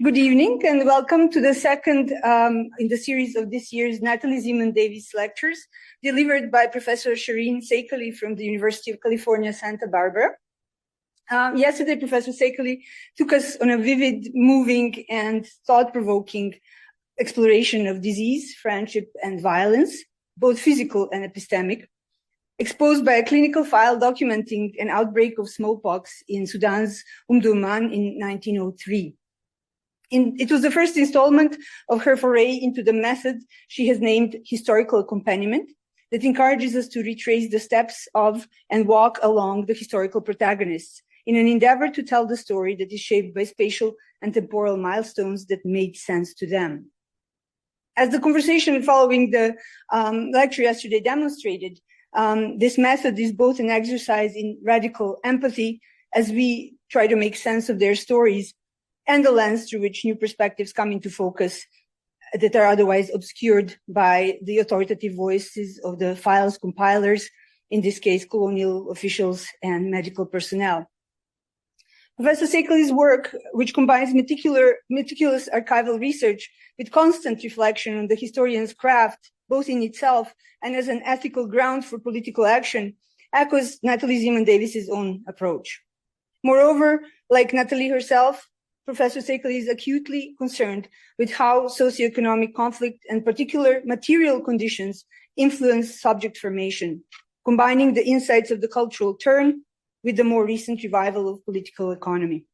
Good evening and welcome to the second in the series of this year's Natalie Zemon Davis lectures delivered by Professor Shireen Seikali from the University of California, Santa Barbara. Yesterday, Professor Seikali took us on a vivid, moving and thought-provoking exploration of disease, friendship and violence, both physical and epistemic, exposed by a clinical file documenting an outbreak of smallpox in Sudan's Durman in 1903. It was the first installment of her foray into the method she has named Historical Accompaniment that encourages us to retrace the steps of and walk along the historical protagonists in an endeavor to tell the story that is shaped by spatial and temporal milestones that made sense to them. As the conversation following the lecture yesterday demonstrated, this method is both an exercise in radical empathy as we try to make sense of their stories and the lens through which new perspectives come into focus that are otherwise obscured by the authoritative voices of the file's compilers, in this case, colonial officials and medical personnel. Professor Seikali's work, which combines meticulous archival research with constant reflection on the historian's craft, both in itself and as an ethical ground for political action, echoes Natalie Zemon Davis's own approach. Moreover, like Natalie herself, Professor Seikali is acutely concerned with how socioeconomic conflict and particular material conditions influence subject formation, combining the insights of the cultural turn with the more recent revival of political economy.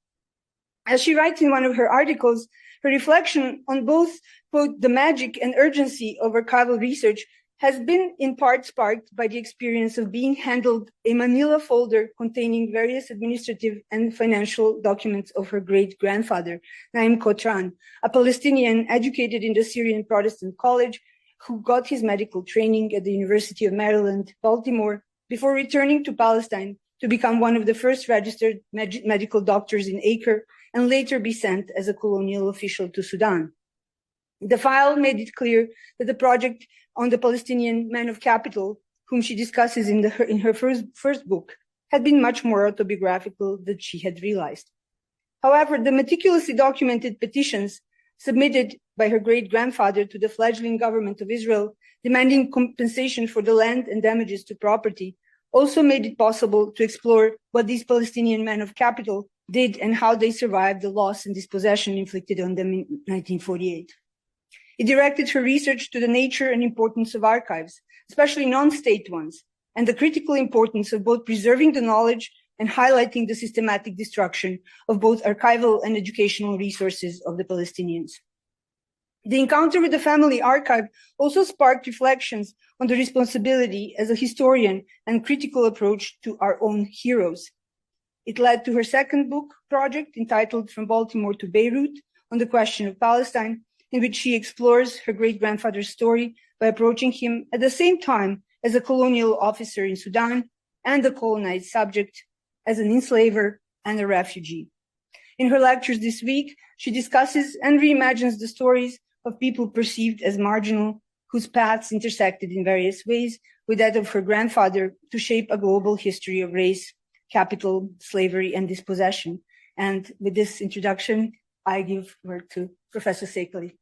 As she writes in one of her articles, her reflection on both, quote, the magic and urgency of archival research has been in part sparked by the experience of being handled a manila folder containing various administrative and financial documents of her great-grandfather, Naim Kotran, a Palestinian educated in the Syrian Protestant College who got his medical training at the University of Maryland, Baltimore, before returning to Palestine to become one of the first registered medical doctors in Acre and later be sent as a colonial official to Sudan. The file made it clear that the project on the Palestinian man of capital, whom she discusses in her first book, had been much more autobiographical than she had realized. However, the meticulously documented petitions submitted by her great-grandfather to the fledgling government of Israel, demanding compensation for the land and damages to property, also made it possible to explore what these Palestinian men of capital did and how they survived the loss and dispossession inflicted on them in 1948. It directed her research to the nature and importance of archives, especially non-state ones, and the critical importance of both preserving the knowledge and highlighting the systematic destruction of both archival and educational resources of the Palestinians. The encounter with the family archive also sparked reflections on the responsibility as a historian and critical approach to our own heroes. It led to her second book project entitled From Baltimore to Beirut on the question of Palestine, in which she explores her great-grandfather's story by approaching him at the same time as a colonial officer in Sudan and a colonized subject, as an enslaver and a refugee. In her lectures this week, she discusses and reimagines the stories of people perceived as marginal, whose paths intersected in various ways with that of her grandfather to shape a global history of race, capital, slavery, and dispossession. And with this introduction, I give word to Professor Seikali.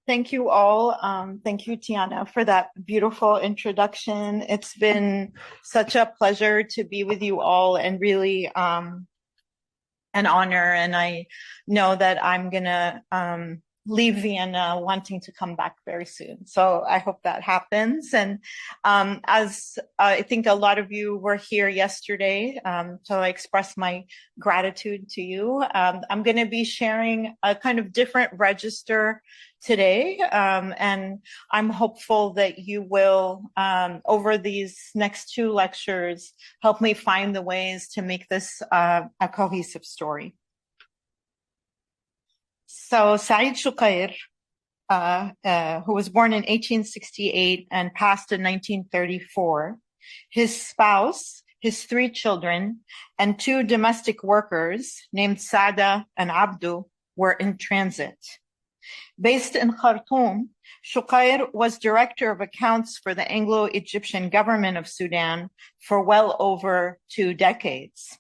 Thank you all. Thank you, Tiana, for that beautiful introduction. It's been such a pleasure to be with you all and really an honor. And I know that I'm going to leave Vienna wanting to come back very soon. So I hope that happens. And as I think a lot of you were here yesterday, so I express my gratitude to you. I'm going to be sharing a kind of different register today. And I'm hopeful that you will, over these next two lectures, help me find the ways to make this a cohesive story. So Said Shuqair, who was born in 1868 and passed in 1934, his spouse, his three children, and two domestic workers named Sada and Abdu were in transit. Based in Khartoum, Shuqair was director of accounts for the Anglo-Egyptian government of Sudan for well over 2 decades.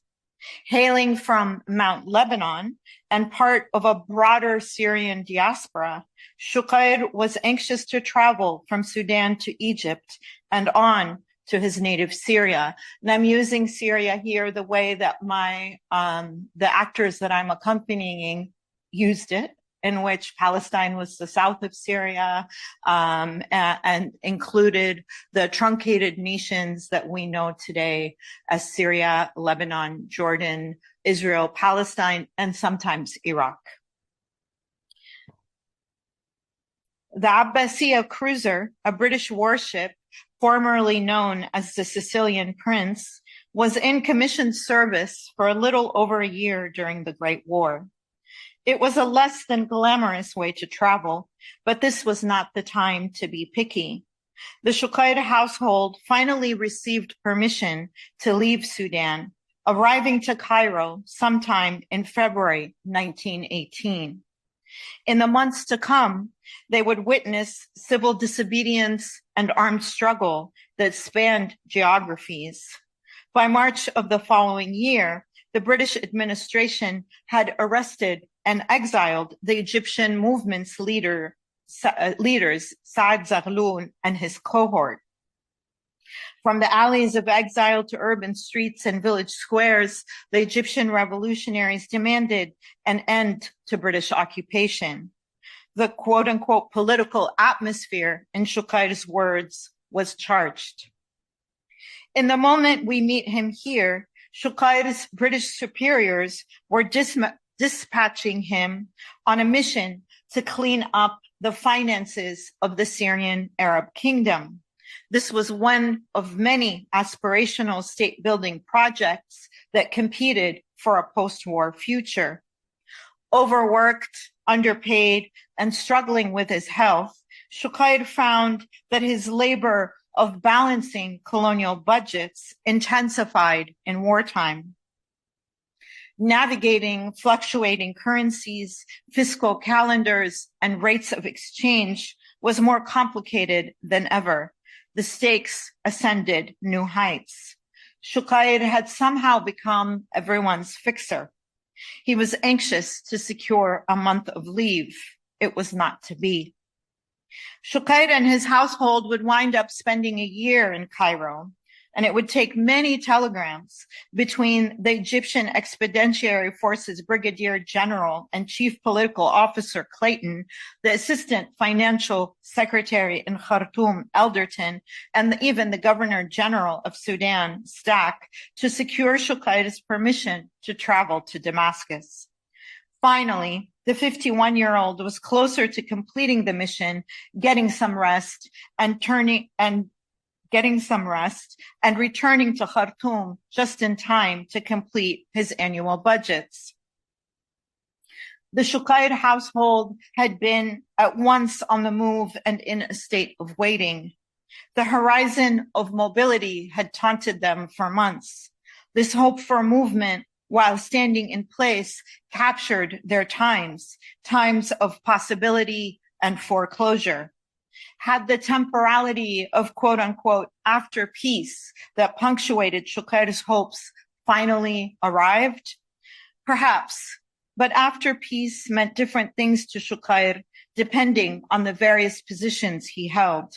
Hailing from Mount Lebanon and part of a broader Syrian diaspora, Shuqair was anxious to travel from Sudan to Egypt and on to his native Syria. And I'm using Syria here the way that the actors that I'm accompanying used it, in which Palestine was the south of Syria, and included the truncated nations that we know today as Syria, Lebanon, Jordan, Israel, Palestine, and sometimes Iraq. The Abbasiya cruiser, a British warship formerly known as the Sicilian Prince, was in commissioned service for a little over a year during the Great War. It was a less than glamorous way to travel, but this was not the time to be picky. The Shuqair household finally received permission to leave Sudan, arriving to Cairo sometime in February 1918. In the months to come, they would witness civil disobedience and armed struggle that spanned geographies. By March of the following year, the British administration had arrested and exiled the Egyptian movement's leaders, Saad Zaghloul and his cohort. From the alleys of exile to urban streets and village squares, the Egyptian revolutionaries demanded an end to British occupation. The quote-unquote political atmosphere, in Shuqair's words, was charged. In the moment we meet him here, Shuqair's British superiors were dispatching him on a mission to clean up the finances of the Syrian Arab Kingdom. This was one of many aspirational state-building projects that competed for a post-war future. Overworked, underpaid, and struggling with his health, Shuqair found that his labor of balancing colonial budgets intensified in wartime. Navigating fluctuating currencies, fiscal calendars, and rates of exchange was more complicated than ever. The stakes ascended new heights. Shuqair had somehow become everyone's fixer. He was anxious to secure a month of leave. It was not to be. Shuqair and his household would wind up spending a year in Cairo, and it would take many telegrams between the Egyptian Expeditionary Forces Brigadier General and Chief Political Officer Clayton, the Assistant Financial Secretary in Khartoum, Elderton, and even the Governor General of Sudan, Stack, to secure Shuqair's permission to travel to Damascus. Finally, the 51-year-old was closer to completing the mission, getting some rest and returning to Khartoum just in time to complete his annual budgets. The Shuqair household had been at once on the move and in a state of waiting. The horizon of mobility had taunted them for months. This hope for movement, while standing in place, captured their times of possibility and foreclosure. Had the temporality of quote-unquote after peace that punctuated Shuqair's hopes finally arrived? Perhaps, but after peace meant different things to Shuqair depending on the various positions he held.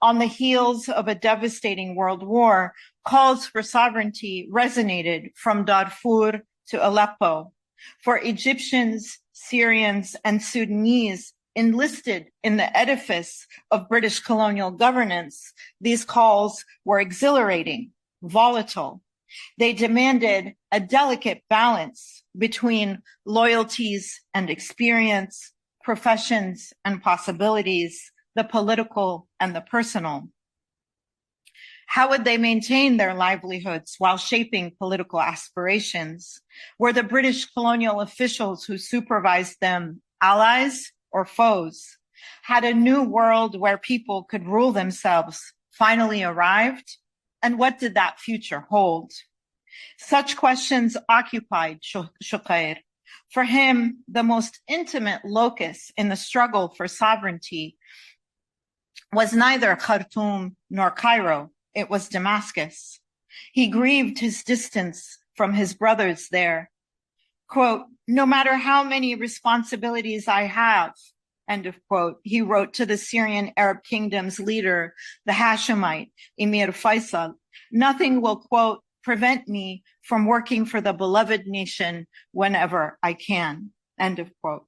On the heels of a devastating world war, calls for sovereignty resonated from Darfur to Aleppo. For Egyptians, Syrians, and Sudanese enlisted in the edifice of British colonial governance, these calls were exhilarating, volatile. They demanded a delicate balance between loyalties and experience, professions and possibilities, the political and the personal. How would they maintain their livelihoods while shaping political aspirations? Were the British colonial officials who supervised them allies or foes? Had a new world where people could rule themselves finally arrived? And what did that future hold? Such questions occupied Shuqair. For him, the most intimate locus in the struggle for sovereignty was neither Khartoum nor Cairo. It was Damascus. He grieved his distance from his brothers there. Quote, "No matter how many responsibilities I have," end of quote, he wrote to the Syrian Arab Kingdom's leader, the Hashemite Emir Faisal, "nothing will, quote, prevent me from working for the beloved nation whenever I can," end of quote.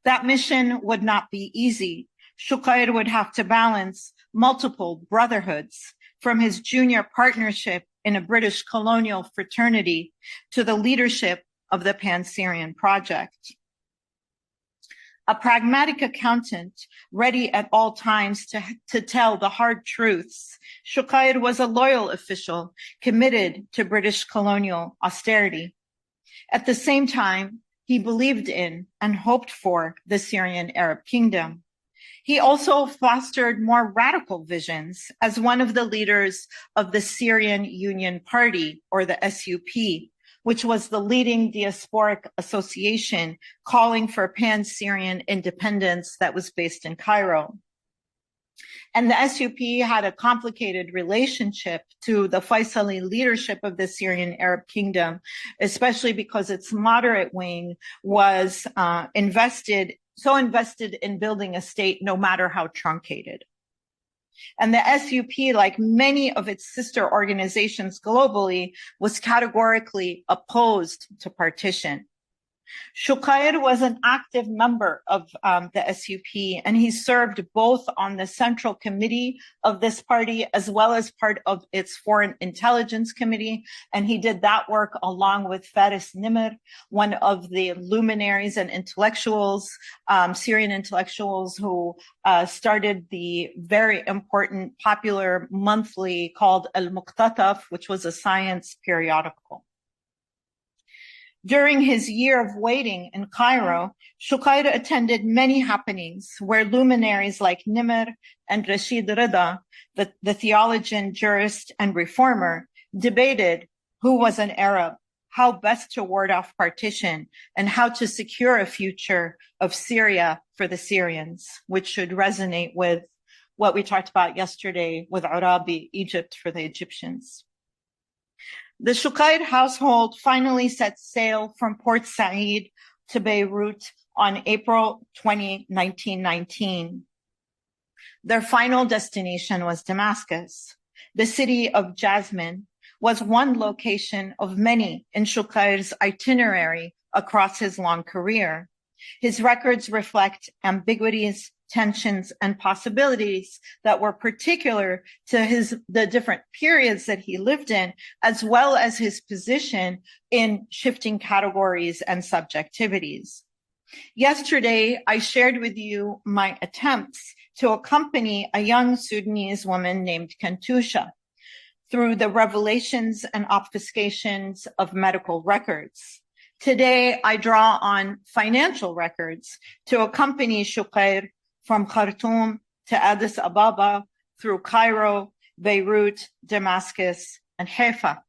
That mission would not be easy. Shuqair would have to balance multiple brotherhoods, from his junior partnership in a British colonial fraternity to the leadership of the Pan-Syrian project. A pragmatic accountant, ready at all times to tell the hard truths, Shuqair was a loyal official committed to British colonial austerity. At the same time, he believed in and hoped for the Syrian Arab Kingdom. He also fostered more radical visions as one of the leaders of the Syrian Union Party, or the SUP, which was the leading diasporic association calling for pan-Syrian independence that was based in Cairo. And the SUP had a complicated relationship to the Faisali leadership of the Syrian Arab Kingdom, especially because its moderate wing was invested in building a state, no matter how truncated. And the SUP, like many of its sister organizations globally, was categorically opposed to partition. Shuqair was an active member of the SUP, and he served both on the central committee of this party as well as part of its foreign intelligence committee. And he did that work along with Faris Nimr, one of the luminaries and intellectuals, Syrian intellectuals who started the very important popular monthly called Al-Muqtataf, which was a science periodical. During his year of waiting in Cairo, Shuqair attended many happenings where luminaries like Nimr and Rashid Rida, the theologian, jurist, and reformer, debated who was an Arab, how best to ward off partition, and how to secure a future of Syria for the Syrians, which should resonate with what we talked about yesterday with Arabi, Egypt for the Egyptians. The Shuqair household finally set sail from Port Said to Beirut on April 20, 1919. Their final destination was Damascus. The city of Jasmine was one location of many in Shuqair's itinerary across his long career. His records reflect ambiguities, tensions, and possibilities that were particular to the different periods that he lived in, as well as his position in shifting categories and subjectivities. Yesterday, I shared with you my attempts to accompany a young Sudanese woman named Kantusha through the revelations and obfuscations of medical records. Today, I draw on financial records to accompany Shuqair from Khartoum to Addis Ababa, through Cairo, Beirut, Damascus, and Haifa.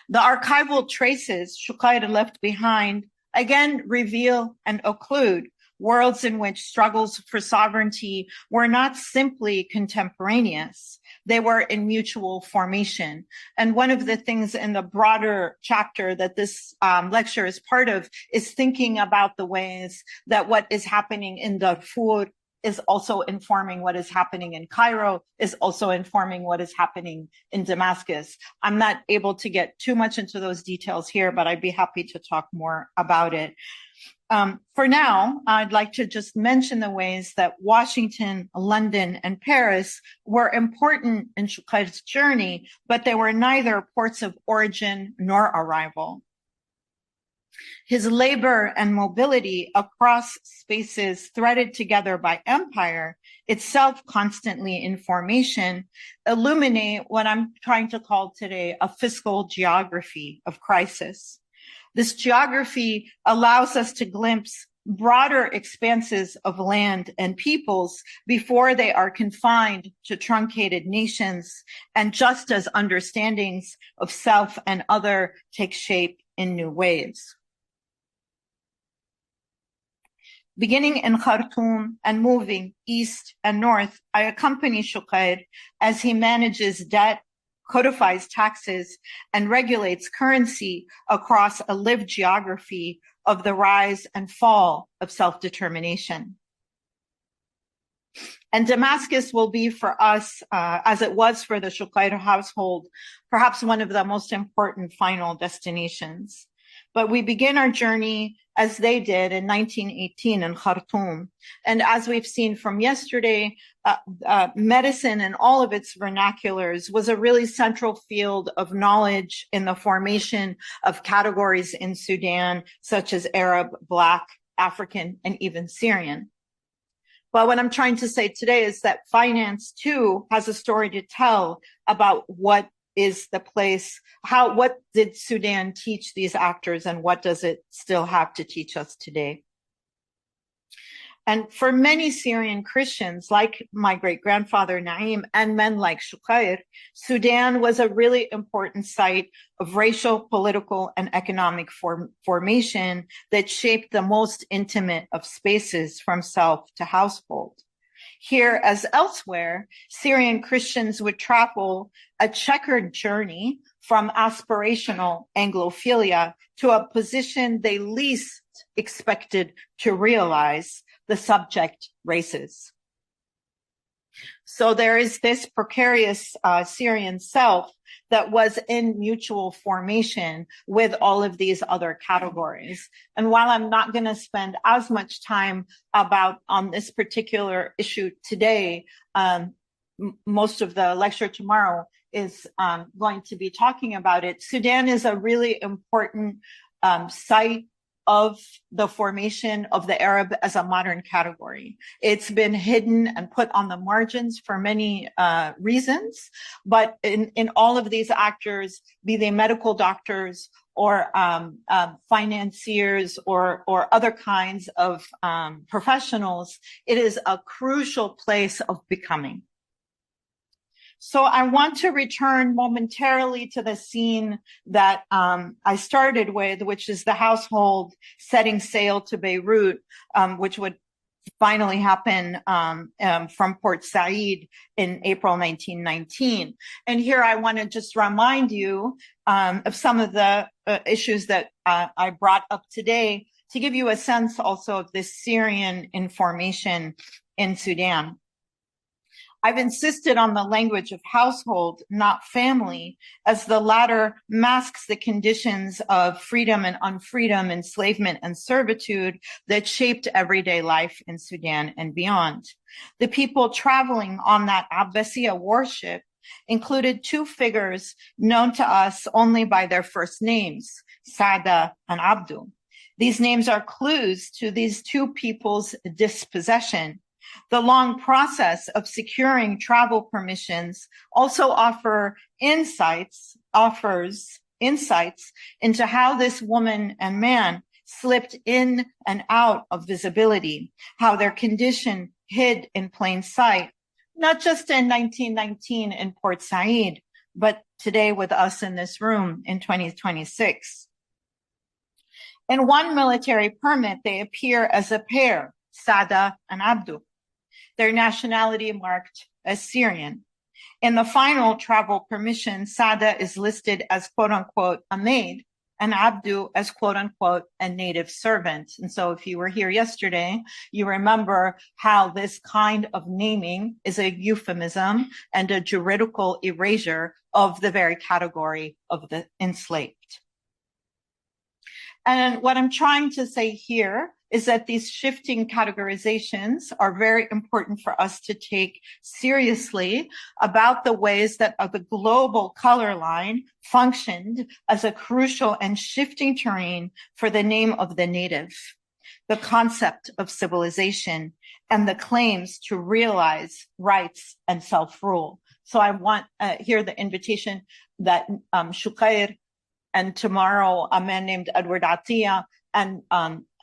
The archival traces Shuqair left behind again reveal and occlude worlds in which struggles for sovereignty were not simply contemporaneous. They were in mutual formation. And one of the things in the broader chapter that this lecture is part of is thinking about the ways that what is happening in Darfur is also informing what is happening in Cairo, is also informing what is happening in Damascus. I'm not able to get too much into those details here, but I'd be happy to talk more about it. For now, I'd like to just mention the ways that Washington, London, and Paris were important in Shuqair's journey, but they were neither ports of origin nor arrival. His labor and mobility across spaces threaded together by empire, itself constantly in formation, illuminate what I'm trying to call today a fiscal geography of crisis. This geography allows us to glimpse broader expanses of land and peoples before they are confined to truncated nations, and just as understandings of self and other take shape in new ways. Beginning in Khartoum and moving east and north, I accompany Shuqair as he manages debt, codifies taxes, and regulates currency across a lived geography of the rise and fall of self-determination. And Damascus will be for us, as it was for the Shuqair household, perhaps one of the most important final destinations. But we begin our journey as they did in 1918 in Khartoum. And as we've seen from yesterday, medicine and all of its vernaculars was a really central field of knowledge in the formation of categories in Sudan, such as Arab, Black, African, and even Syrian. But what I'm trying to say today is that finance too has a story to tell about what is the place, what did Sudan teach these actors and what does it still have to teach us today? And for many Syrian Christians, like my great-grandfather Naim and men like Shuqair, Sudan was a really important site of racial, political, and economic formation that shaped the most intimate of spaces from self to household. Here, as elsewhere, Syrian Christians would travel a checkered journey from aspirational Anglophilia to a position they least expected to realize, the subject races. So there is this precarious Syrian self that was in mutual formation with all of these other categories. And while I'm not going to spend as much time on this particular issue today, most of the lecture tomorrow is going to be talking about it. Sudan is a really important site of the formation of the Arab as a modern category. It's been hidden and put on the margins for many reasons, but in all of these actors, be they medical doctors or financiers or other kinds of professionals, it is a crucial place of becoming. So I want to return momentarily to the scene that I started with, which is the household setting sail to Beirut, which would finally happen from Port Said in April 1919. And here I want to just remind you of some of the issues that I brought up today to give you a sense also of this Syrian information in Sudan. I've insisted on the language of household, not family, as the latter masks the conditions of freedom and unfreedom, enslavement and servitude that shaped everyday life in Sudan and beyond. The people traveling on that Abbasiya warship included two figures known to us only by their first names, Sada and Abdu. These names are clues to these two people's dispossession. The long process of securing travel permissions also offers insights into how this woman and man slipped in and out of visibility, how their condition hid in plain sight, not just in 1919 in Port Said, but today with us in this room in 2026. In one military permit, they appear as a pair, Sada and Abdu. Their nationality marked as Syrian. In the final travel permission, Sada is listed as quote unquote a maid and Abdu as quote unquote a native servant. And so if you were here yesterday, you remember how this kind of naming is a euphemism and a juridical erasure of the very category of the enslaved. And what I'm trying to say here is that these shifting categorizations are very important for us to take seriously about the ways that the global color line functioned as a crucial and shifting terrain for the name of the native, the concept of civilization, and the claims to realize rights and self-rule. So I want here the invitation that Shuqair and tomorrow a man named Edward Atiyah and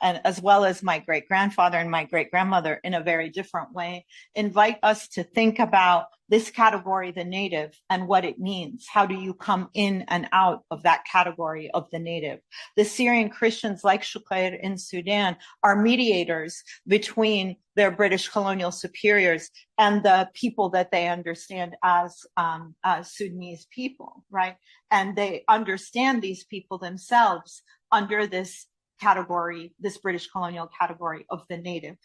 as well as my great-grandfather and my great-grandmother in a very different way, invite us to think about this category, the native, and what it means. How do you come in and out of that category of the native? The Syrian Christians, like Shuqair in Sudan, are mediators between their British colonial superiors and the people that they understand as Sudanese people, right? And they understand these people themselves under this category, this British colonial category of the native.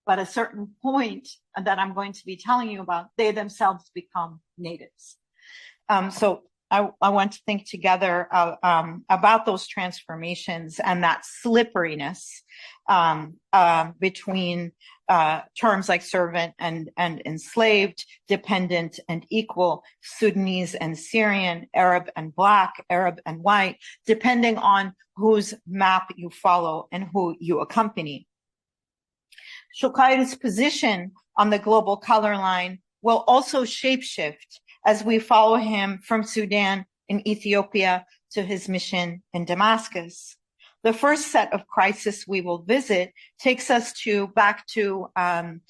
But at a certain point that I'm going to be telling you about, they themselves become natives. So I want to think together about those transformations and that slipperiness between terms like servant and enslaved, dependent and equal, Sudanese and Syrian, Arab and Black, Arab and white, depending on whose map you follow and who you accompany. Shuqair's position on the global color line will also shapeshift as we follow him from Sudan and Ethiopia to his mission in Damascus. The first set of crises we will visit takes us back to the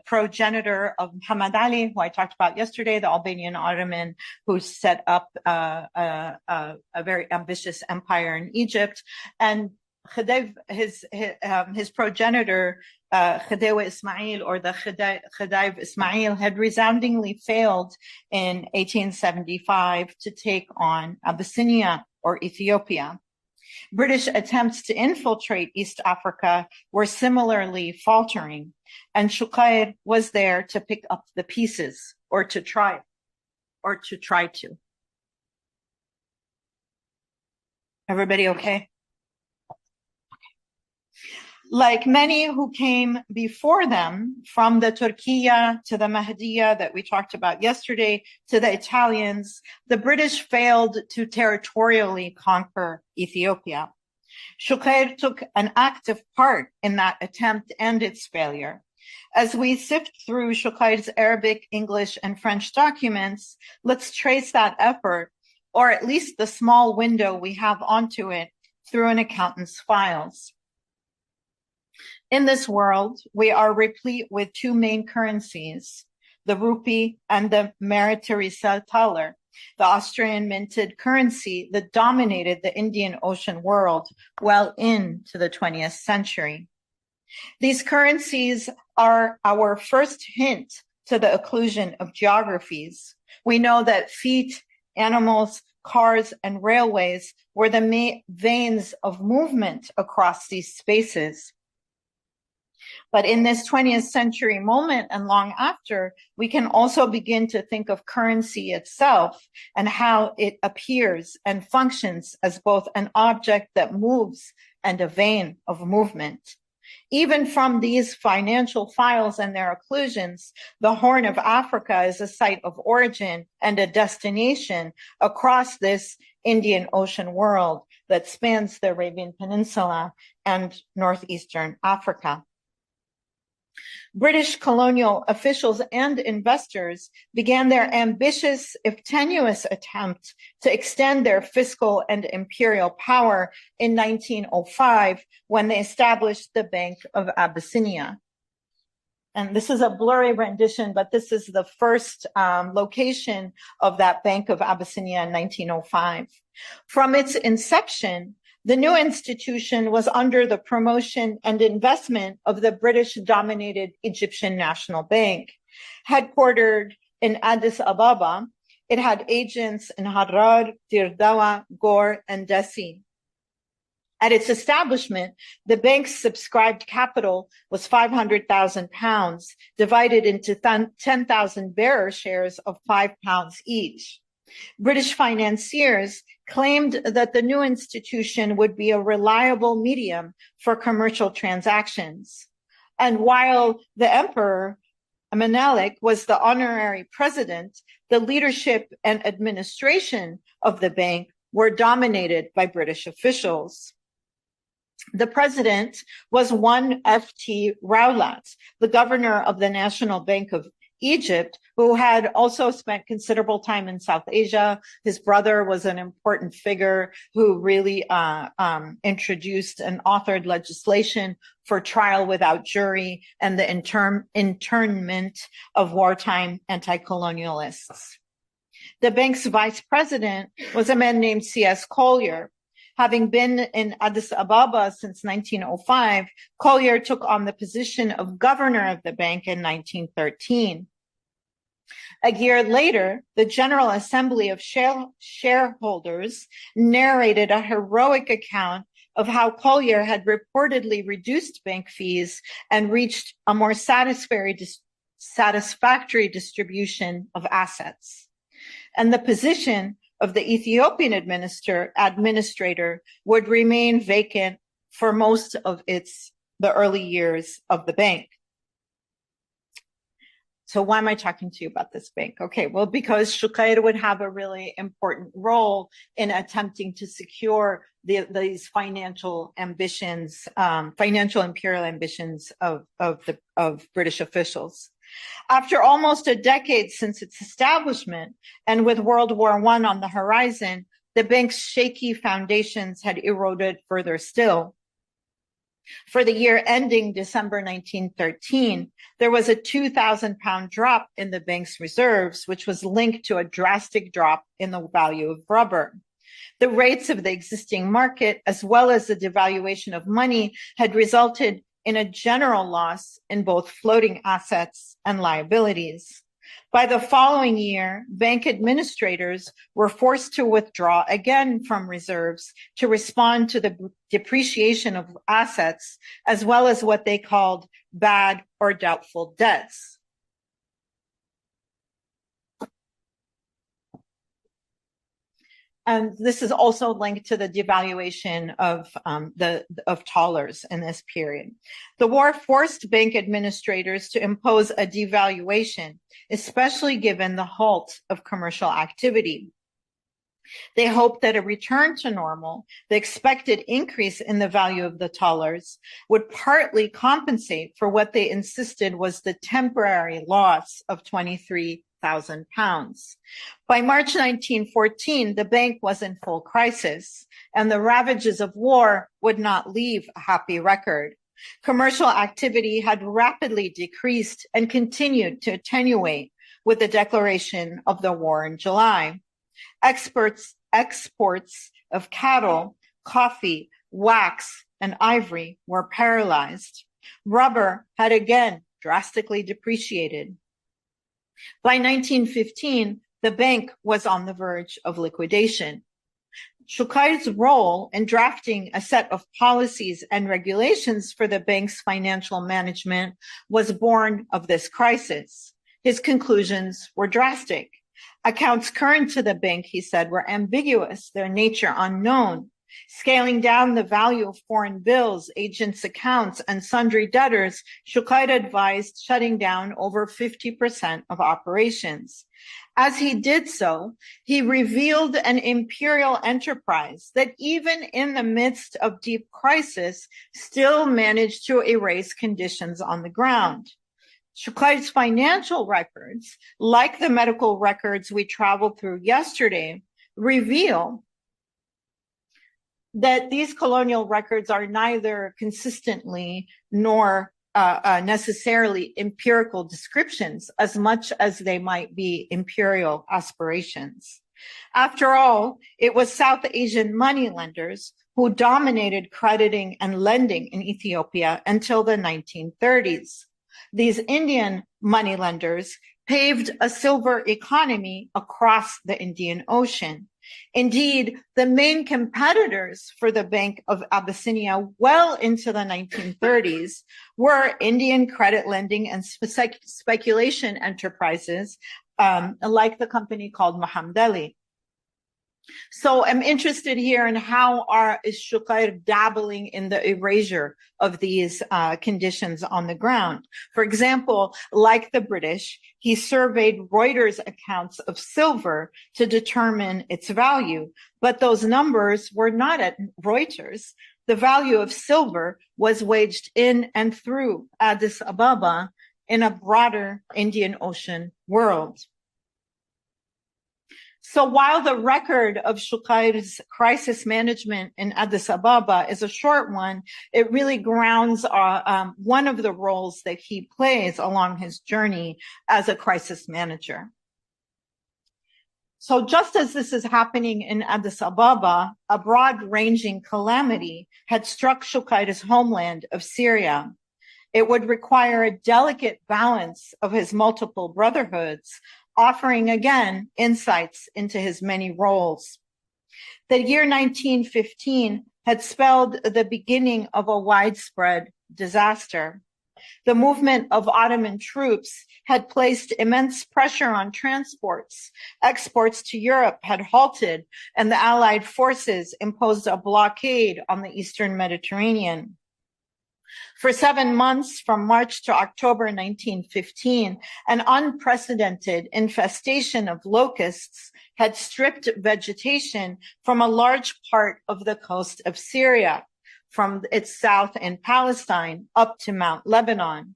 progenitor of Muhammad Ali, who I talked about yesterday, the Albanian Ottoman, who set up a very ambitious empire in Egypt, and Khedive, his progenitor, Khedive Ismail, or the Khedive Ismail, had resoundingly failed in 1875 to take on Abyssinia or Ethiopia. British attempts to infiltrate East Africa were similarly faltering, and Shuqair was there to pick up the pieces, or to try to. Everybody okay? Like many who came before them, from the Turkiya to the Mahdiya that we talked about yesterday to the Italians, the British failed to territorially conquer Ethiopia. Shuqair took an active part in that attempt and its failure. As we sift through Shuqair's Arabic, English, and French documents, let's trace that effort, or at least the small window we have onto it, through an accountant's files. In this world, we are replete with two main currencies, the rupee and the Maritarisal thaler, the Austrian minted currency that dominated the Indian Ocean world well into the 20th century. These currencies are our first hint to the occlusion of geographies. We know that feet, animals, cars, and railways were the main veins of movement across these spaces. But in this 20th century moment and long after, we can also begin to think of currency itself and how it appears and functions as both an object that moves and a vein of movement. Even from these financial files and their occlusions, the Horn of Africa is a site of origin and a destination across this Indian Ocean world that spans the Arabian Peninsula and northeastern Africa. British colonial officials and investors began their ambitious, if tenuous, attempt to extend their fiscal and imperial power in 1905 when they established the Bank of Abyssinia. And this is a blurry rendition, but this is the first location of that Bank of Abyssinia in 1905. From its inception, the new institution was under the promotion and investment of the British-dominated Egyptian National Bank. Headquartered in Addis Ababa, it had agents in Harar, Dirdawa, Gor, and Desi. At its establishment, the bank's subscribed capital was £500,000, divided into 10,000 bearer shares of £5 each. British financiers claimed that the new institution would be a reliable medium for commercial transactions. And while the emperor, Menelik, was the honorary president, the leadership and administration of the bank were dominated by British officials. The president was one F.T. Rowlatt, the governor of the National Bank of Egypt, who had also spent considerable time in South Asia. His brother was an important figure who really introduced and authored legislation for trial without jury and the internment of wartime anti-colonialists. The bank's vice president was a man named C.S. Collier. Having been in Addis Ababa since 1905, Collier took on the position of governor of the bank in 1913. A year later, the General Assembly of Shareholders narrated a heroic account of how Collier had reportedly reduced bank fees and reached a more satisfactory distribution of assets. And the position of the Ethiopian administrator would remain vacant for most of the early years of the bank. So why am I talking to you about this bank? Okay, well, because Shuqair would have a really important role in attempting to secure these financial ambitions, financial imperial ambitions of British officials. After almost a decade since its establishment, and with World War I on the horizon, the bank's shaky foundations had eroded further still. For the year ending December 1913, there was a 2,000 pound drop in the bank's reserves, which was linked to a drastic drop in the value of rubber. The rates of the existing market, as well as the devaluation of money, had resulted in a general loss in both floating assets and liabilities. By the following year, bank administrators were forced to withdraw again from reserves to respond to the depreciation of assets, as well as what they called bad or doubtful debts. And this is also linked to the devaluation of dollars in this period. The war forced bank administrators to impose a devaluation, especially given the halt of commercial activity. They hoped that a return to normal, the expected increase in the value of the dollars, would partly compensate for what they insisted was the temporary loss of 23,000 pounds. By March 1914, the bank was in full crisis, and the ravages of war would not leave a happy record. Commercial activity had rapidly decreased and continued to attenuate with the declaration of the war in July. Exports of cattle, coffee, wax, and ivory were paralyzed. Rubber had again drastically depreciated. By 1915, the bank was on the verge of liquidation. Shuqair's role in drafting a set of policies and regulations for the bank's financial management was born of this crisis. His conclusions were drastic. Accounts current to the bank, he said, were ambiguous, their nature unknown. Scaling down the value of foreign bills, agents' accounts, and sundry debtors, Shuqair advised shutting down over 50% of operations. As he did so, he revealed an imperial enterprise that even in the midst of deep crisis, still managed to erase conditions on the ground. Shuqair's financial records, like the medical records we traveled through yesterday, reveal that these colonial records are neither consistently nor necessarily empirical descriptions as much as they might be imperial aspirations. After all, it was South Asian moneylenders who dominated crediting and lending in Ethiopia until the 1930s. These Indian moneylenders paved a silver economy across the Indian Ocean. Indeed, the main competitors for the Bank of Abyssinia well into the 1930s were Indian credit lending and speculation enterprises like the company called Mohammedali. So I'm interested here in how is Shuqair dabbling in the erasure of these conditions on the ground. For example, like the British, he surveyed Reuters accounts of silver to determine its value, but those numbers were not at Reuters. The value of silver was waged in and through Addis Ababa in a broader Indian Ocean world. So while the record of Shuqair's crisis management in Addis Ababa is a short one, it really grounds one of the roles that he plays along his journey as a crisis manager. So just as this is happening in Addis Ababa, a broad-ranging calamity had struck Shuqair's homeland of Syria. It would require a delicate balance of his multiple brotherhoods, offering again insights into his many roles. The year 1915 had spelled the beginning of a widespread disaster. The movement of Ottoman troops had placed immense pressure on transports. Exports to Europe had halted, and the Allied forces imposed a blockade on the Eastern Mediterranean. For 7 months, from March to October 1915, an unprecedented infestation of locusts had stripped vegetation from a large part of the coast of Syria, from its south in Palestine up to Mount Lebanon.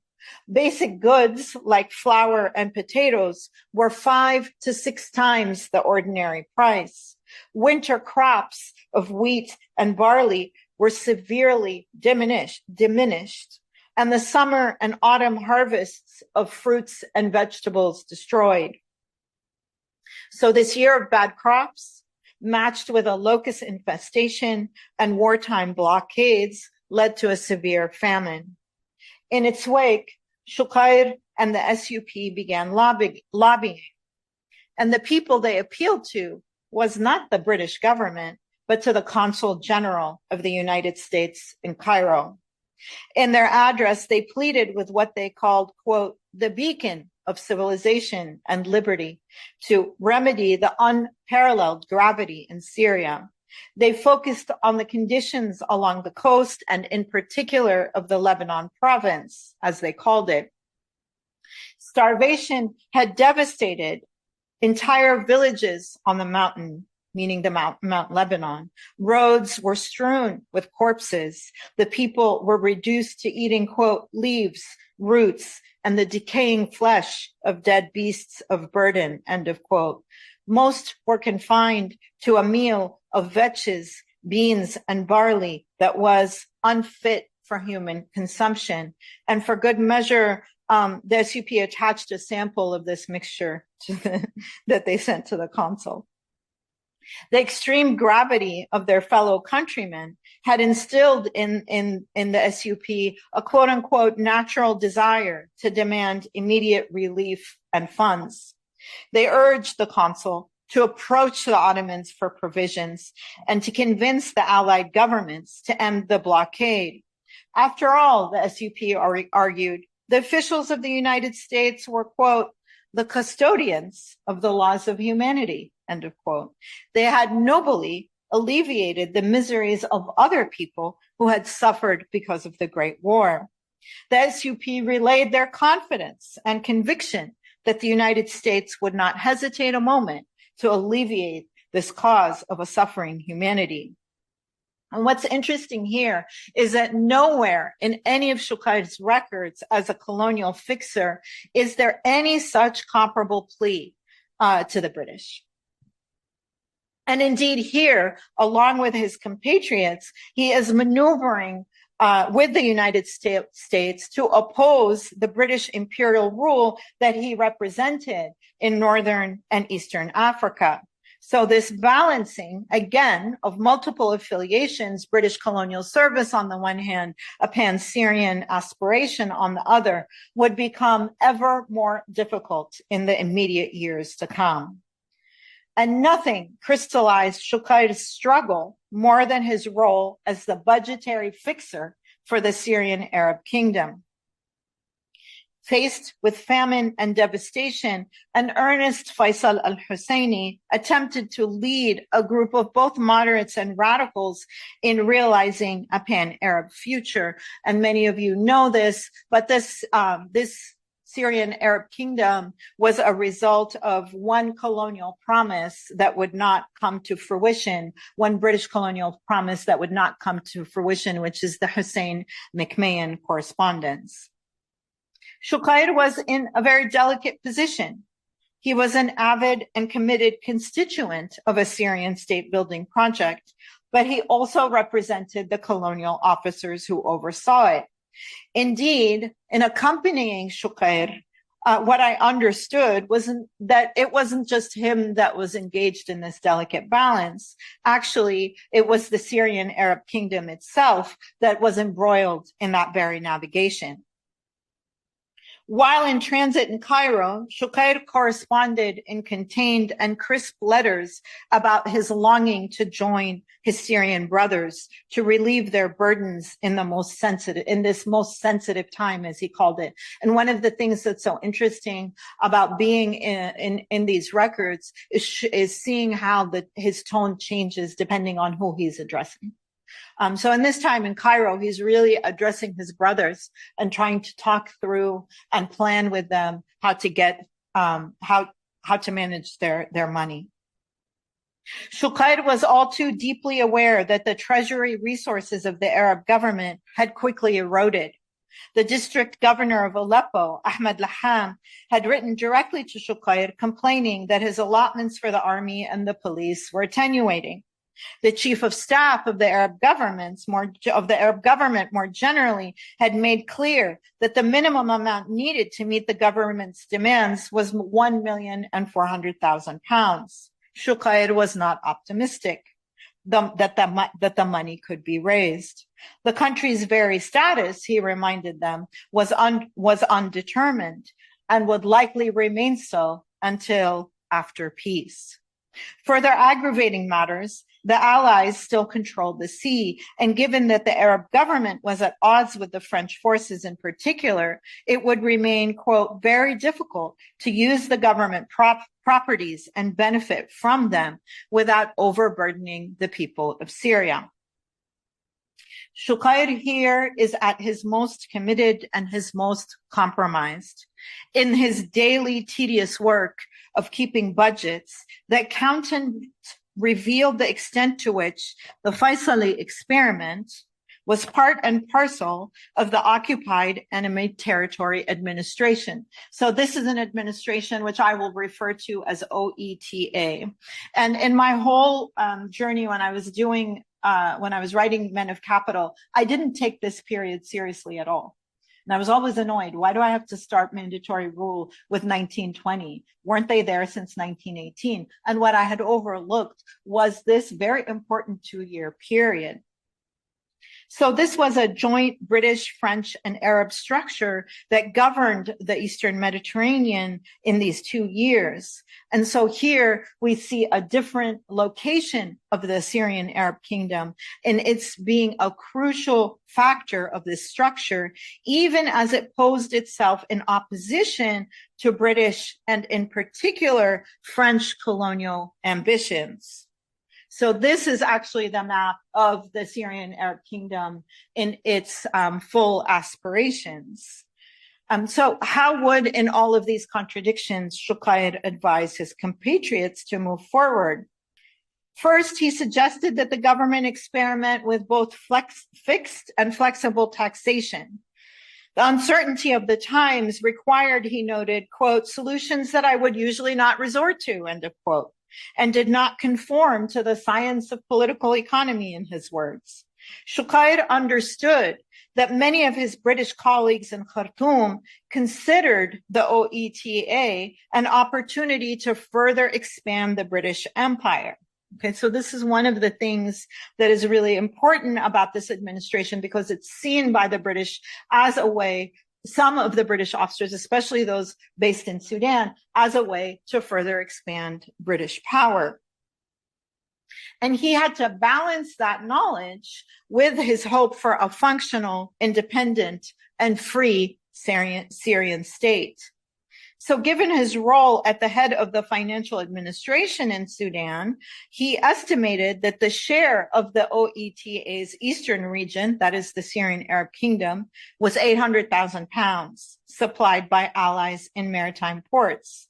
Basic goods like flour and potatoes were 5 to 6 times the ordinary price. Winter crops of wheat and barley were severely diminished, and the summer and autumn harvests of fruits and vegetables destroyed. So this year of bad crops, matched with a locust infestation and wartime blockades, led to a severe famine. In its wake, Shuqair and the SUP began lobbying, and the people they appealed to was not the British government, but to the Consul General of the United States in Cairo. In their address, they pleaded with what they called, quote, the beacon of civilization and liberty to remedy the unparalleled gravity in Syria. They focused on the conditions along the coast and in particular of the Lebanon province, as they called it. Starvation had devastated entire villages on the mountain, meaning the Mount Lebanon. Roads were strewn with corpses. The people were reduced to eating, quote, leaves, roots, and the decaying flesh of dead beasts of burden, end of quote. Most were confined to a meal of vetches, beans, and barley that was unfit for human consumption. And for good measure, the SUP attached a sample of this mixture that they sent to the consul. The extreme gravity of their fellow countrymen had instilled in the SUP a quote unquote natural desire to demand immediate relief and funds. They urged the consul to approach the Ottomans for provisions and to convince the Allied governments to end the blockade. After all, the SUP argued, the officials of the United States were, quote, the custodians of the laws of humanity, end of quote. They had nobly alleviated the miseries of other people who had suffered because of the Great War. The SUP relayed their confidence and conviction that the United States would not hesitate a moment to alleviate this cause of a suffering humanity. And what's interesting here is that nowhere in any of Shuqair's records as a colonial fixer is there any such comparable plea to the British. And indeed here, along with his compatriots, he is maneuvering with the United States to oppose the British imperial rule that he represented in Northern and Eastern Africa. So this balancing, again, of multiple affiliations, British colonial service on the one hand, a pan-Syrian aspiration on the other, would become ever more difficult in the immediate years to come. And nothing crystallized Shuqair's struggle more than his role as the budgetary fixer for the Syrian Arab Kingdom. Faced with famine and devastation, an earnest Faisal al-Husseini attempted to lead a group of both moderates and radicals in realizing a pan-Arab future. And many of you know this, but this Syrian Arab Kingdom was a result of one colonial promise that would not come to fruition, one British colonial promise that would not come to fruition, which is the Hussein-McMahon correspondence. Shuqair was in a very delicate position. He was an avid and committed constituent of a Syrian state building project, but he also represented the colonial officers who oversaw it. Indeed, in accompanying Shuqair, what I understood wasn't that it wasn't just him that was engaged in this delicate balance. Actually, it was the Syrian Arab Kingdom itself that was embroiled in that very navigation. While in transit in Cairo, Shuqair corresponded in contained and crisp letters about his longing to join his Syrian brothers to relieve their burdens in this most sensitive time, as he called it. And one of the things that's so interesting about being in these records is seeing how his tone changes depending on who he's addressing. So in this time in Cairo, he's really addressing his brothers and trying to talk through and plan with them how to get, how to manage their money. Shuqair was all too deeply aware that the treasury resources of the Arab government had quickly eroded. The district governor of Aleppo, Ahmed Laham, had written directly to Shuqair complaining that his allotments for the army and the police were attenuating. The chief of staff of the Arab government more generally had made clear that the minimum amount needed to meet the government's demands was £1,400,000. Shuqair was not optimistic that the money could be raised. The country's very status, he reminded them, was undetermined and would likely remain so until after peace. Further aggravating matters, the Allies still controlled the sea, and given that the Arab government was at odds with the French forces in particular, it would remain, quote, very difficult to use the government properties and benefit from them without overburdening the people of Syria. Shuqair here is at his most committed and his most compromised. In his daily tedious work of keeping budgets, the accountant revealed the extent to which the Faisali experiment was part and parcel of the occupied enemy territory administration. So this is an administration which I will refer to as OETA. And in my whole journey when I was writing Men of Capital, I didn't take this period seriously at all. And I was always annoyed. Why do I have to start mandatory rule with 1920? Weren't they there since 1918? And what I had overlooked was this very important 2-year period. So this was a joint British, French, and Arab structure that governed the Eastern Mediterranean in these 2 years. And so here we see a different location of the Syrian Arab Kingdom, and it's being a crucial factor of this structure, even as it posed itself in opposition to British and in particular French colonial ambitions. So this is actually the map of the Syrian Arab Kingdom in its full aspirations. So how would, in all of these contradictions, Shuqair advise his compatriots to move forward? First, he suggested that the government experiment with both fixed and flexible taxation. The uncertainty of the times required, he noted, quote, solutions that I would usually not resort to, end of quote, and did not conform to the science of political economy, in his words. Shuqair understood that many of his British colleagues in Khartoum considered the OETA an opportunity to further expand the British Empire. Okay, so this is one of the things that is really important about this administration, because it's seen by the British as a way, some of the British officers, especially those based in Sudan, as a way to further expand British power. And he had to balance that knowledge with his hope for a functional, independent, and free Syrian state. So given his role at the head of the financial administration in Sudan, he estimated that the share of the OETA's eastern region, that is the Syrian Arab Kingdom, was 800,000 pounds supplied by allies in maritime ports.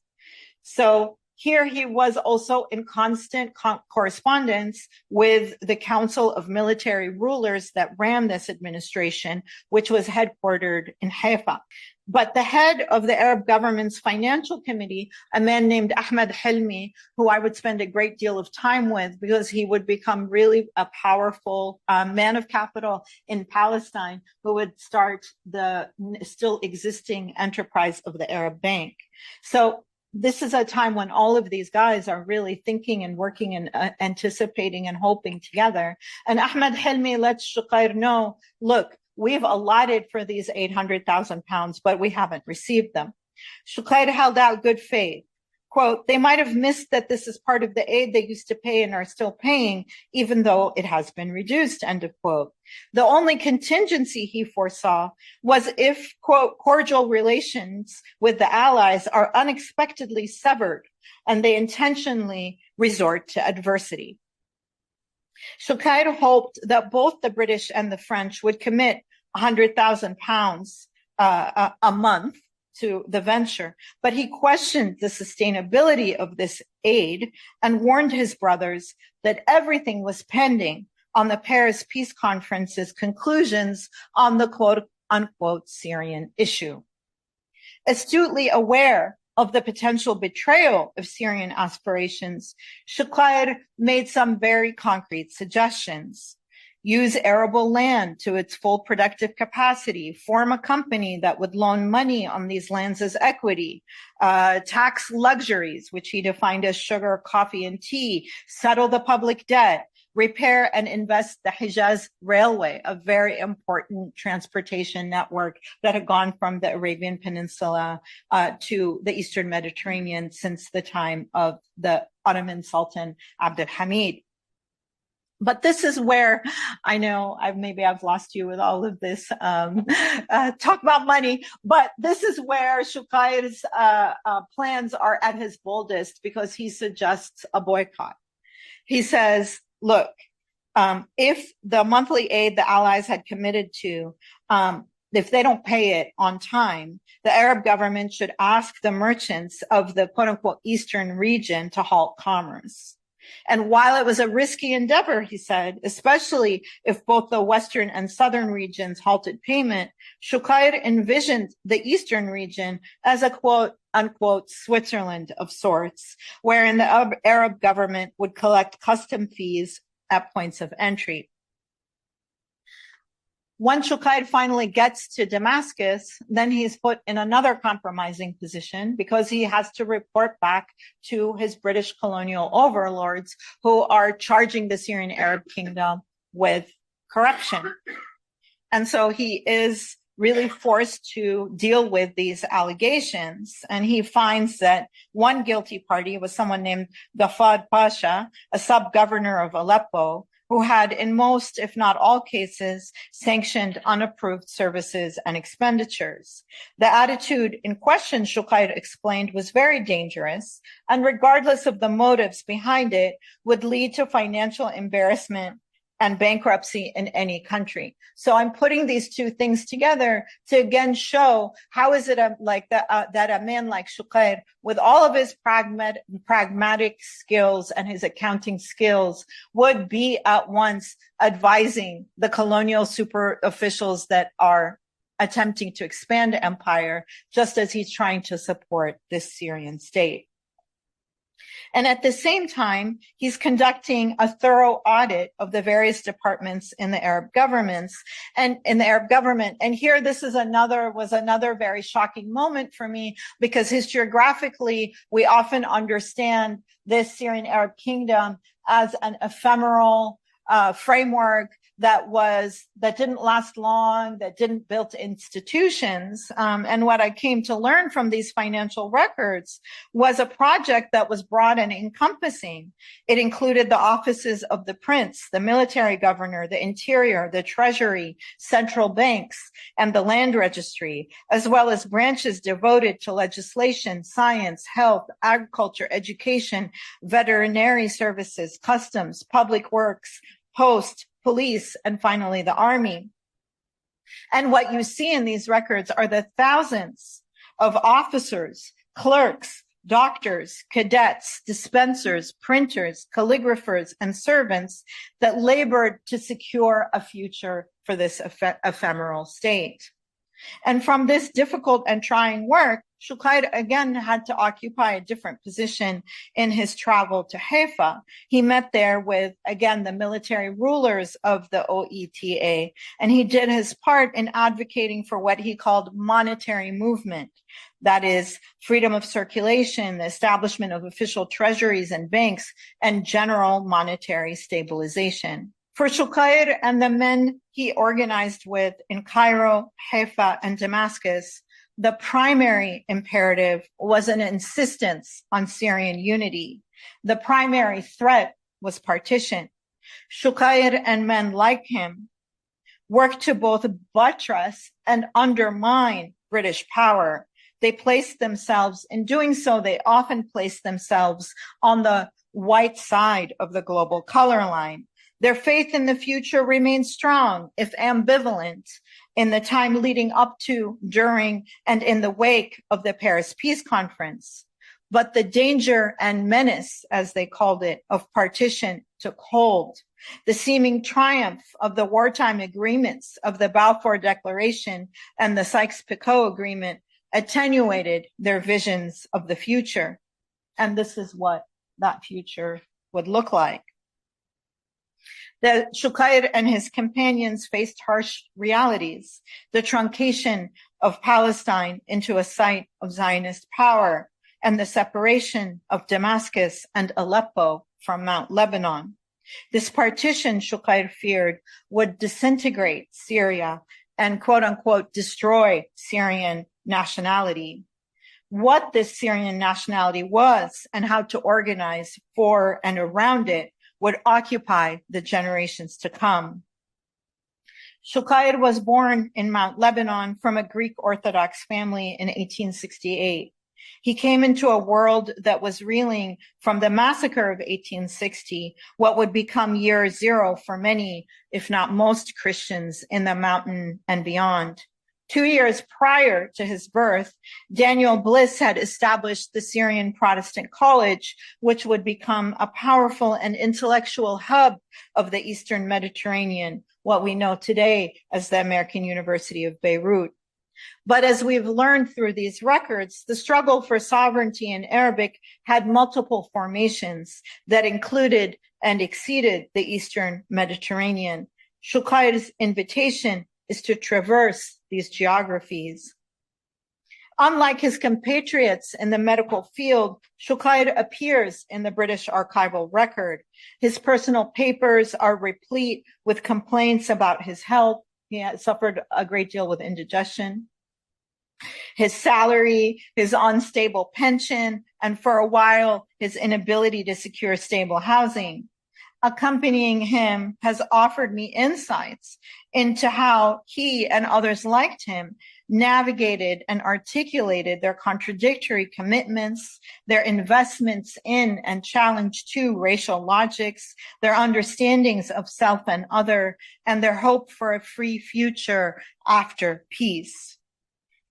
So Here he was also in constant correspondence with the Council of Military Rulers that ran this administration, which was headquartered in Haifa. But the head of the Arab government's financial committee, a man named Ahmed Hilmi, who I would spend a great deal of time with because he would become really a powerful man of capital in Palestine, who would start the still existing enterprise of the Arab Bank. So this is a time when all of these guys are really thinking and working and anticipating and hoping together. And Ahmed Hilmi lets Shuqair know, look, we've allotted for these 800,000 pounds, but we haven't received them. Shuqair held out good faith. Quote, they might have missed that this is part of the aid they used to pay and are still paying, even though it has been reduced, end of quote. The only contingency he foresaw was if, quote, cordial relations with the allies are unexpectedly severed and they intentionally resort to adversity. Shuqair hoped that both the British and the French would commit 100,000 pounds a month to the venture, but he questioned the sustainability of this aid and warned his brothers that everything was pending on the Paris Peace Conference's conclusions on the quote-unquote Syrian issue. Astutely aware of the potential betrayal of Syrian aspirations, Shuqair made some very concrete suggestions. Use arable land to its full productive capacity, form a company that would loan money on these lands as equity, tax luxuries, which he defined as sugar, coffee, and tea, settle the public debt, repair and invest the Hijaz Railway, a very important transportation network that had gone from the Arabian Peninsula to the Eastern Mediterranean since the time of the Ottoman Sultan Abdul Hamid. But this is where I know I've lost you with all of this talk about money, but this is where Shuqair's plans are at his boldest because he suggests a boycott. He says, look, if the monthly aid the Allies had committed to, if they don't pay it on time, the Arab government should ask the merchants of the quote-unquote Eastern region to halt commerce. And while it was a risky endeavor, he said, especially if both the Western and Southern regions halted payment, Shuqair envisioned the Eastern region as a quote-unquote Switzerland of sorts, wherein the Arab government would collect custom fees at points of entry. Once Shuqair finally gets to Damascus, then he's put in another compromising position because he has to report back to his British colonial overlords who are charging the Syrian Arab Kingdom with corruption. And so he is really forced to deal with these allegations. And he finds that one guilty party was someone named Ghaffar Pasha, a sub-governor of Aleppo, who had in most, if not all cases, sanctioned unapproved services and expenditures. The attitude in question, Shuqair explained, was very dangerous, and regardless of the motives behind it, would lead to financial embarrassment and bankruptcy in any country. So I'm putting these two things together to again show how is it that a man like Shuqair, with all of his pragmatic skills and his accounting skills, would be at once advising the colonial super officials that are attempting to expand empire, just as he's trying to support this Syrian state. And at the same time, he's conducting a thorough audit of the various departments in the Arab governments and in the Arab government. And here, this is was another very shocking moment for me because historiographically, we often understand this Syrian Arab Kingdom as an ephemeral framework that didn't last long, that didn't build institutions. And what I came to learn from these financial records was a project that was broad and encompassing. It included the offices of the prince, the military governor, the interior, the treasury, central banks, and the land registry, as well as branches devoted to legislation, science, health, agriculture, education, veterinary services, customs, public works, post, police, and finally the army. And what you see in these records are the thousands of officers, clerks, doctors, cadets, dispensers, printers, calligraphers, and servants that labored to secure a future for this ephemeral state. And from this difficult and trying work, Shuqair again had to occupy a different position in his travel to Haifa. He met there with, again, the military rulers of the OETA, and he did his part in advocating for what he called monetary movement. That is, freedom of circulation, the establishment of official treasuries and banks, and general monetary stabilization. For Shuqair and the men he organized with in Cairo, Haifa, and Damascus, the primary imperative was an insistence on Syrian unity. The primary threat was partition. Shuqair and men like him worked to both buttress and undermine British power. They placed themselves, in doing so, they often placed themselves on the white side of the global color line. Their faith in the future remained strong, if ambivalent, in the time leading up to, during, and in the wake of the Paris Peace Conference. But the danger and menace, as they called it, of partition took hold. The seeming triumph of the wartime agreements of the Balfour Declaration and the Sykes-Picot Agreement attenuated their visions of the future. And this is what that future would look like. The Shuqair and his companions faced harsh realities, the truncation of Palestine into a site of Zionist power, and the separation of Damascus and Aleppo from Mount Lebanon. This partition, Shuqair feared, would disintegrate Syria and, quote unquote, destroy Syrian nationality. What this Syrian nationality was and how to organize for and around it would occupy the generations to come. Shuqair was born in Mount Lebanon from a Greek Orthodox family in 1868. He came into a world that was reeling from the massacre of 1860, what would become year zero for many, if not most, Christians in the mountain and beyond. 2 years prior to his birth, Daniel Bliss had established the Syrian Protestant College, which would become a powerful and intellectual hub of the Eastern Mediterranean, what we know today as the American University of Beirut. But as we've learned through these records, the struggle for sovereignty in Arabic had multiple formations that included and exceeded the Eastern Mediterranean. Shuqair's invitation is to traverse these geographies. Unlike his compatriots in the medical field, Shuqair appears in the British archival record. His personal papers are replete with complaints about his health. He had suffered a great deal with indigestion. His salary, his unstable pension, and for a while, his inability to secure stable housing. Accompanying him has offered me insights into how he and others like him navigated and articulated their contradictory commitments, their investments in and challenge to racial logics, their understandings of self and other, and their hope for a free future after peace.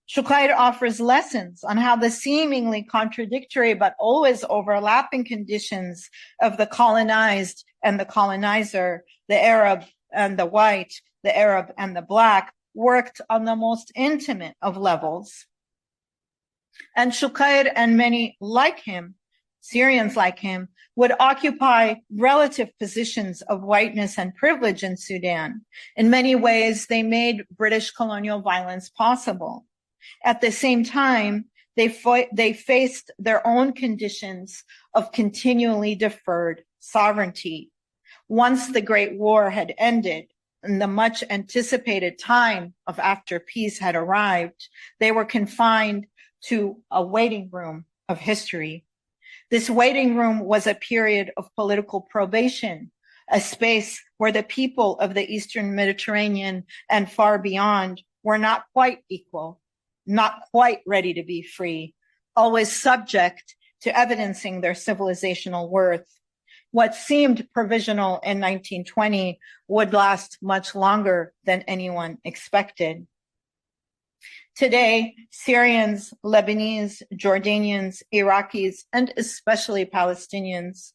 Shuqair offers lessons on how the seemingly contradictory but always overlapping conditions of the colonized and the colonizer, the Arab and the white, the Arab and the black, worked on the most intimate of levels. And Shuqair and many like him, Syrians like him, would occupy relative positions of whiteness and privilege in Sudan. In many ways, they made British colonial violence possible. At the same time, they faced their own conditions of continually deferred sovereignty. Once the Great War had ended and the much anticipated time of after peace had arrived, they were confined to a waiting room of history. This waiting room was a period of political probation, a space where the people of the Eastern Mediterranean and far beyond were not quite equal, not quite ready to be free, always subject to evidencing their civilizational worth. What seemed provisional in 1920 would last much longer than anyone expected. Today, Syrians, Lebanese, Jordanians, Iraqis, and especially Palestinians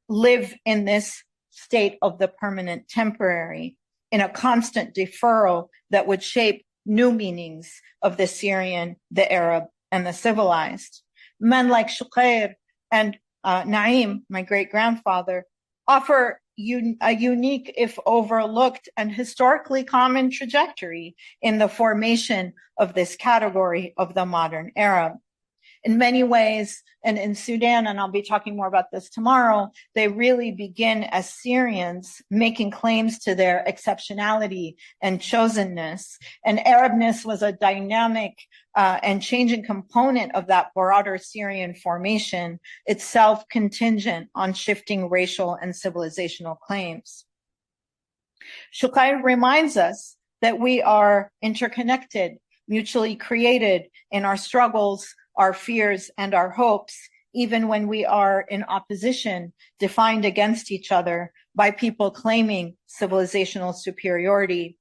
live in this state of the permanent temporary, in a constant deferral that would shape new meanings of the Syrian, the Arab, and the civilized. Men like Shuqair and Naim, my great-grandfather, offer a unique, if overlooked, and historically common trajectory in the formation of this category of the modern Arab. In many ways, and in Sudan, and I'll be talking more about this tomorrow, they really begin as Syrians making claims to their exceptionality and chosenness. And Arabness was a dynamic and changing component of that broader Syrian formation, itself contingent on shifting racial and civilizational claims. Shuqair reminds us that we are interconnected, mutually created in our struggles, our fears, and our hopes, even when we are in opposition, defined against each other by people claiming civilizational superiority.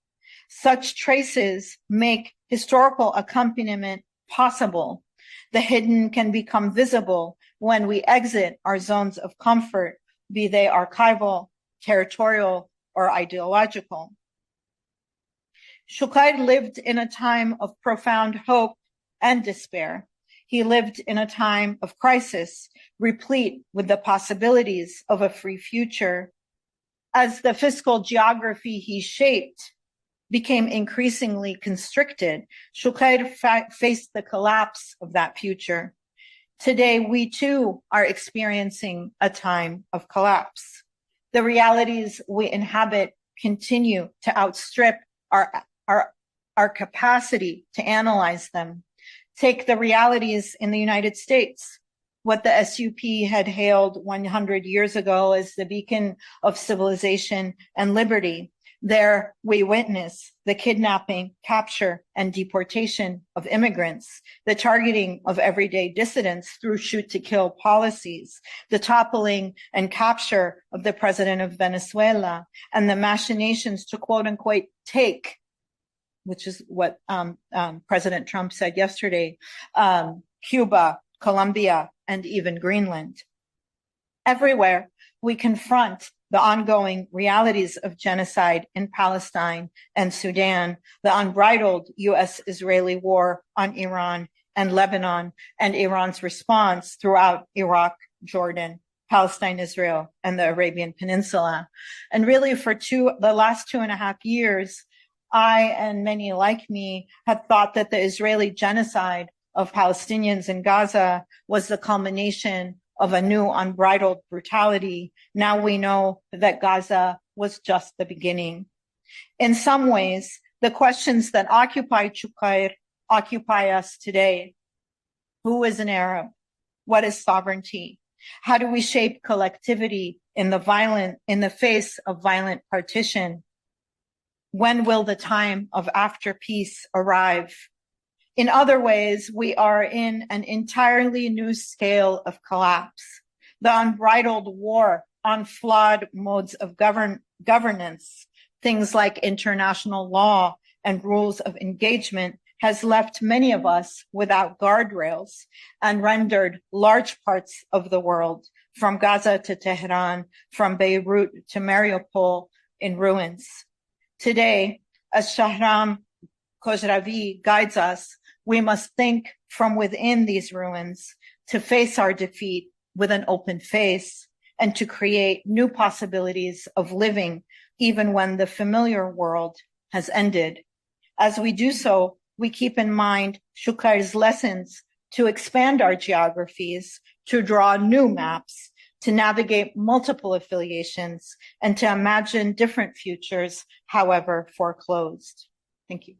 Such traces make historical accompaniment possible. The hidden can become visible when we exit our zones of comfort, be they archival, territorial, or ideological. Shuqair lived in a time of profound hope and despair. He lived in a time of crisis, replete with the possibilities of a free future. As the fiscal geography he shaped became increasingly constricted, Shuqair faced the collapse of that future. Today, we too are experiencing a time of collapse. The realities we inhabit continue to outstrip our capacity to analyze them. Take the realities in the United States, what the SUP had hailed 100 years ago as the beacon of civilization and liberty. There we witness the kidnapping, capture, and deportation of immigrants, the targeting of everyday dissidents through shoot-to-kill policies, the toppling and capture of the president of Venezuela, and the machinations to quote-unquote take, which is what President Trump said yesterday, Cuba, Colombia, and even Greenland. Everywhere we confront the ongoing realities of genocide in Palestine and Sudan, the unbridled U.S.-Israeli war on Iran and Lebanon, and Iran's response throughout Iraq, Jordan, Palestine, Israel, and the Arabian Peninsula. And really for the last 2.5 years, I and many like me had thought that the Israeli genocide of Palestinians in Gaza was the culmination of a new unbridled brutality. Now we know that Gaza was just the beginning. In some ways, the questions that occupied Shuqair occupy us today. Who is an Arab? What is sovereignty? How do we shape collectivity in the face of violent partition? When will the time of after peace arrive? In other ways, we are in an entirely new scale of collapse. The unbridled war on flawed modes of governance, things like international law and rules of engagement, has left many of us without guardrails and rendered large parts of the world, from Gaza to Tehran, from Beirut to Mariupol, in ruins. Today, as Shahram Khosravi guides us, we must think from within these ruins to face our defeat with an open face and to create new possibilities of living even when the familiar world has ended. As we do so, we keep in mind Shuqair's lessons to expand our geographies, to draw new maps, to navigate multiple affiliations, and to imagine different futures, however foreclosed. Thank you.